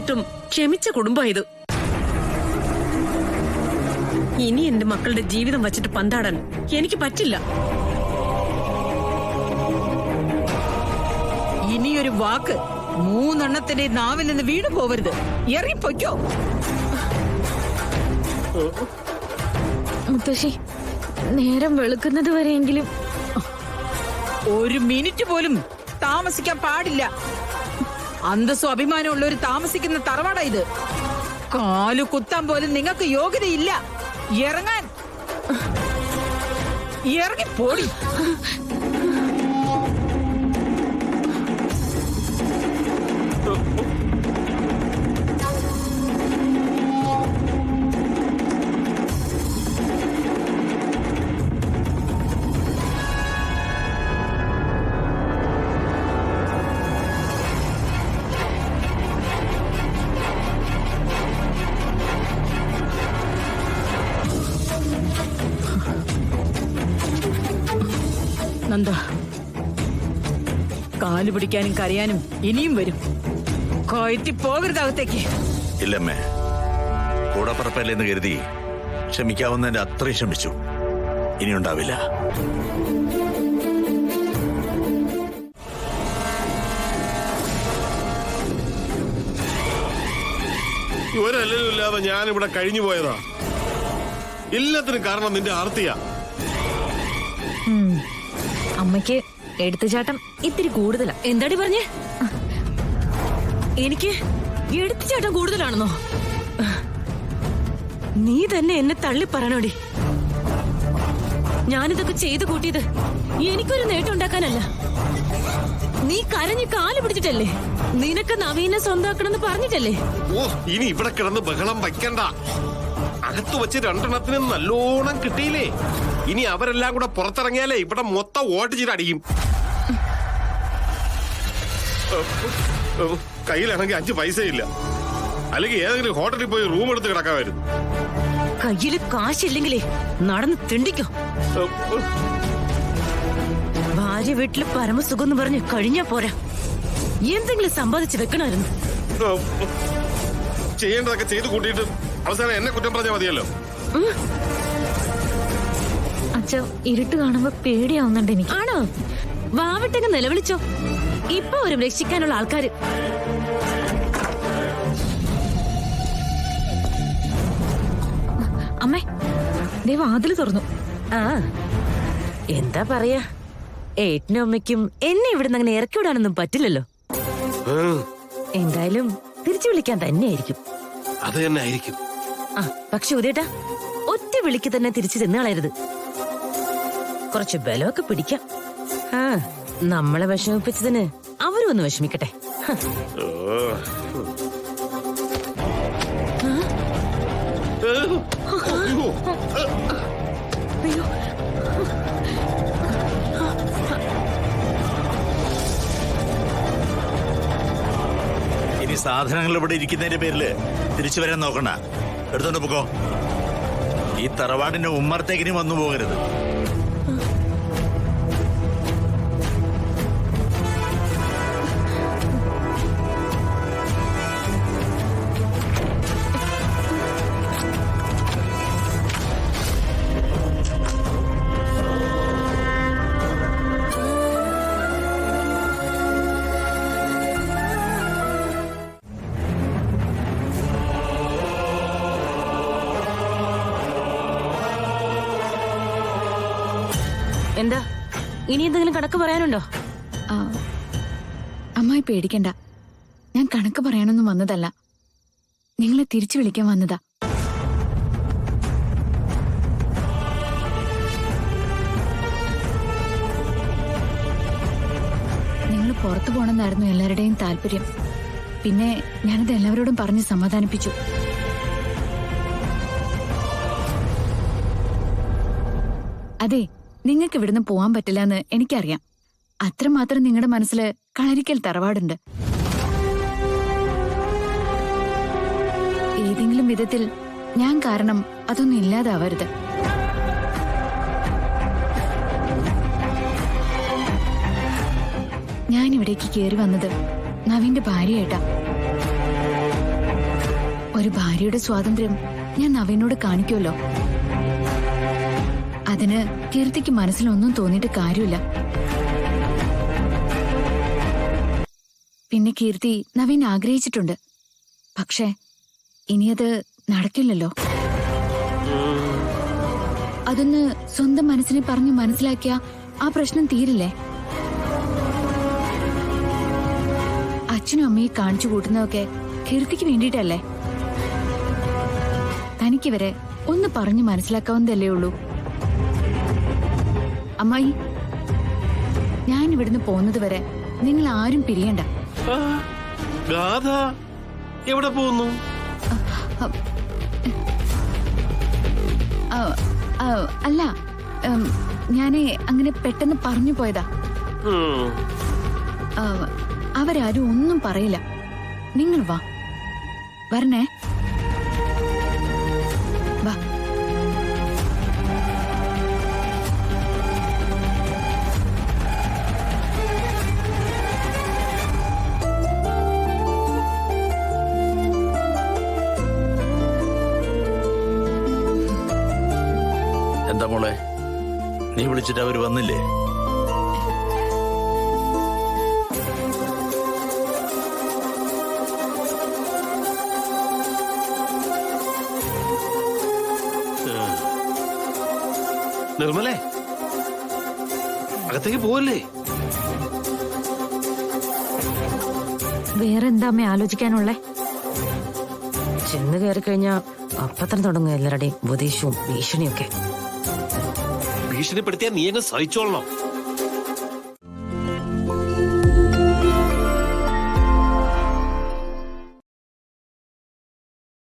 എന്നിട്ടും ക്ഷമിച്ച കുടുംബം ഇത്. ഇനി എന്റെ മക്കളുടെ ജീവിതം വച്ചിട്ട് പന്താടാൻ എനിക്ക് പറ്റില്ല. ഇനിയൊരു വാക്ക് മൂന്നെണ്ണത്തിന്റെ നാവിൽ നിന്ന് വീണു പോവരുത്. ഇറങ്ങിപ്പോയ്ക്കോ. മുത്തശ്ശി, നേരം വെളുക്കുന്നത് വരെയെങ്കിലും ഒരു മിനിറ്റ് പോലും താമസിക്കാൻ പാടില്ല. അന്തസ്സും അഭിമാനമുള്ളവർ താമസിക്കുന്ന തറവാടാ ഇത്. കാലു കുത്താൻ പോലും നിങ്ങൾക്ക് യോഗ്യതയില്ല. ഇറങ്ങാൻ. ഇറങ്ങിപ്പോടി. നന്ദ, കാല് പിടിക്കാനും കരയാനും ഇനിയും വരും. കയറ്റി പോകരുത് അകത്തേക്ക്. ഇല്ലമ്മേ, കൂടപ്പറപ്പല്ലെന്ന് കരുതി ക്ഷമിക്കാവുന്നതിന്റെ അത്രയും ക്ഷമിച്ചു. ഇനിയുണ്ടാവില്ല. ഇവരല്ലാതെ ഞാനിവിടെ കഴിഞ്ഞു പോയതാ. എല്ലാത്തിനും കാരണം നിന്റെ ആർത്തിയാ. അമ്മയ്ക്ക് എടുത്തുചാട്ടം ഇത്തിരി കൂടുതലാ. എന്താടി പറഞ്ഞേ? എനിക്ക് എടുത്തുചാട്ടം കൂടുതലാണെന്നോ? നീ തന്നെ എന്നെ തള്ളി പറയണോടി. ഞാനിതൊക്കെ ചെയ്തു കൂട്ടിയത് എനിക്കൊരു നേട്ടം ഉണ്ടാക്കാനല്ല. നീ കരഞ്ഞ് കാല് പിടിച്ചിട്ടല്ലേ? നിനക്ക് നവീനെ സ്വന്തമാക്കണമെന്ന് പറഞ്ഞിട്ടല്ലേ? ഓ, ഇനി ഇവിടെ കിടന്ന് ബഹളം വയ്ക്കണ്ട. അകത്ത് വെച്ച് രണ്ടെണ്ണത്തിന് നല്ലോണം കിട്ടിയില്ലേ? ഇനി അവരെല്ലാം കൂടെ പുറത്തിറങ്ങിയാലേ ഇവിടെ മൊത്തം വോട്ട് ചെയ്തടിക്കും. കയ്യിലാണെങ്കിൽ 5 പൈസയില്ല. അല്ലെങ്കിൽ ഏതെങ്കിലും ഹോട്ടലിൽ പോയി റൂം എടുത്ത് കിടക്കാമായിരുന്നു. കയ്യില് കാശില്ലെങ്കിലേ നടന്ന് തിണ്ടിക്കോ. ഭാര്യ വീട്ടില് പരമസുഖം എന്ന് പറഞ്ഞ് കഴിഞ്ഞാ പോരാ, എന്തെങ്കിലും സമ്പാദിച്ച് വെക്കണമായിരുന്നു. ചെയ്യേണ്ടതൊക്കെ ചെയ്ത് കൂട്ടിയിട്ട് അവസാനം എന്നെ കുറ്റം പറഞ്ഞാൽ മതിയല്ലോ. അച്ഛ, ഇരുട്ട് കാണുമ്പോ പേടിയാവുന്നുണ്ട് എനിക്ക്. ആണോ? വാവിട്ടങ്ങ് നിലവിളിച്ചോ. ഇപ്പൊ ഒരു രക്ഷിക്കാനുള്ള ആൾക്കാര്. അമ്മേ, ദേ വാതില് തുറന്നു. ആ, എന്താ പറയാ, ഏട്ടനും അമ്മയ്ക്കും എന്നെ ഇവിടുന്ന് അങ്ങനെ ഇറക്കി വിടാനൊന്നും പറ്റില്ലല്ലോ. എന്തായാലും തിരിച്ചു വിളിക്കാൻ തന്നെയായിരിക്കും. അത് തന്നെ ആയിരിക്കും. ആ, പക്ഷെ ഉദയേട്ടാ, ഒറ്റ വിളിക്ക് തന്നെ തിരിച്ചു ചെന്നുകളയരുത്. കുറച്ച് ബലമൊക്കെ പിടിക്കാം. ആ, നമ്മളെ വിഷമിപ്പിച്ചതിന് അവരും ഒന്ന് വിഷമിക്കട്ടെ. അയ്യോ, ഇനി സാധനങ്ങൾ ഇവിടെ ഇരിക്കുന്നതിന്റെ പേരില് തിരിച്ചു വരാൻ നോക്കണ്ട. എടുത്തോണ്ട് പോക്കോ. ഈ തറവാടിന്റെ ഉമ്മറത്തേക്കിനി വന്നു പോകരുത്. എന്താ, ഇനി എന്തെങ്കിലും കണക്ക് പറയാനുണ്ടോ? അമ്മായി പേടിക്കണ്ട, ഞാൻ കണക്ക് പറയാനൊന്നും വന്നതല്ല, നിങ്ങളെ തിരിച്ചു വിളിക്കാൻ വന്നതാ. നിങ്ങൾ പുറത്തു പോണെന്നായിരുന്നു എല്ലാവരുടെയും താല്പര്യം. പിന്നെ ഞാനത് എല്ലാവരോടും പറഞ്ഞ് സമാധാനിപ്പിച്ചു. അതെ, നിങ്ങൾക്ക് ഇവിടുന്ന് പോവാൻ പറ്റില്ല എന്ന് എനിക്കറിയാം. അത്രമാത്രം നിങ്ങളുടെ മനസ്സിൽ കളരിക്കൽ തറവാടുണ്ട്. ഏതെങ്കിലും വിധത്തിൽ ഞാൻ കാരണം അതൊന്നും ഇല്ലാതാവരുത്. ഞാൻ ഇവിടേക്ക് കയറി വന്നത് നവീന്റെ ഭാര്യയായിട്ടാ. ഒരു ഭാര്യയുടെ സ്വാതന്ത്ര്യം ഞാൻ നവീനോട് കാണിക്കുമല്ലോ. അതിന് കീർത്തിക്ക് മനസ്സിലൊന്നും തോന്നിയിട്ട് കാര്യമില്ല. പിന്നെ കീർത്തി നവീൻ ആഗ്രഹിച്ചിട്ടുണ്ട്. പക്ഷേ ഇനിയത് നടക്കില്ലല്ലോ. അതൊന്ന് സ്വന്തം മനസ്സിനെ പറഞ്ഞു മനസ്സിലാക്കിയ ആ പ്രശ്നം തീരില്ലേ? അച്ഛനും അമ്മയെ കാണിച്ചു കൂട്ടുന്നതൊക്കെ കീർത്തിക്ക് വേണ്ടിയിട്ടല്ലേ? തനിക്ക് വരെ ഒന്ന് പറഞ്ഞു മനസ്സിലാക്കാവുന്നതല്ലേ ഉള്ളൂ. അമ്മായി, ഞാൻ ഇവിടുന്ന് പോകുന്നത് വരെ നിങ്ങൾ ആരും പിരിയണ്ട. ഗാഥ എവിടെ പോകുന്നു? അല്ല, ഞാനേ അങ്ങനെ പെട്ടെന്ന് പറഞ്ഞു പോയതാ. അവരാരും ഒന്നും പറയില്ല. നിങ്ങൾ വാ, വരണേ. വാ. എന്താ മോളെ, നീ വിളിച്ചിട്ട് അവര് വന്നില്ലേ? നിർമ്മലേ, അകത്തേക്ക് പോവല്ലേ? വേറെന്താ അമ്മ ആലോചിക്കാനുള്ളേ? ചെന്ന് കയറി കഴിഞ്ഞാ അപ്പത്തന്നെ തുടങ്ങും എല്ലാവരുടെയും ഉപദേശവും ഭീഷണിയൊക്കെ. ഭീഷണിപ്പെടുത്തിയാ നീ അങ്ങ് സഹിച്ചോളണം.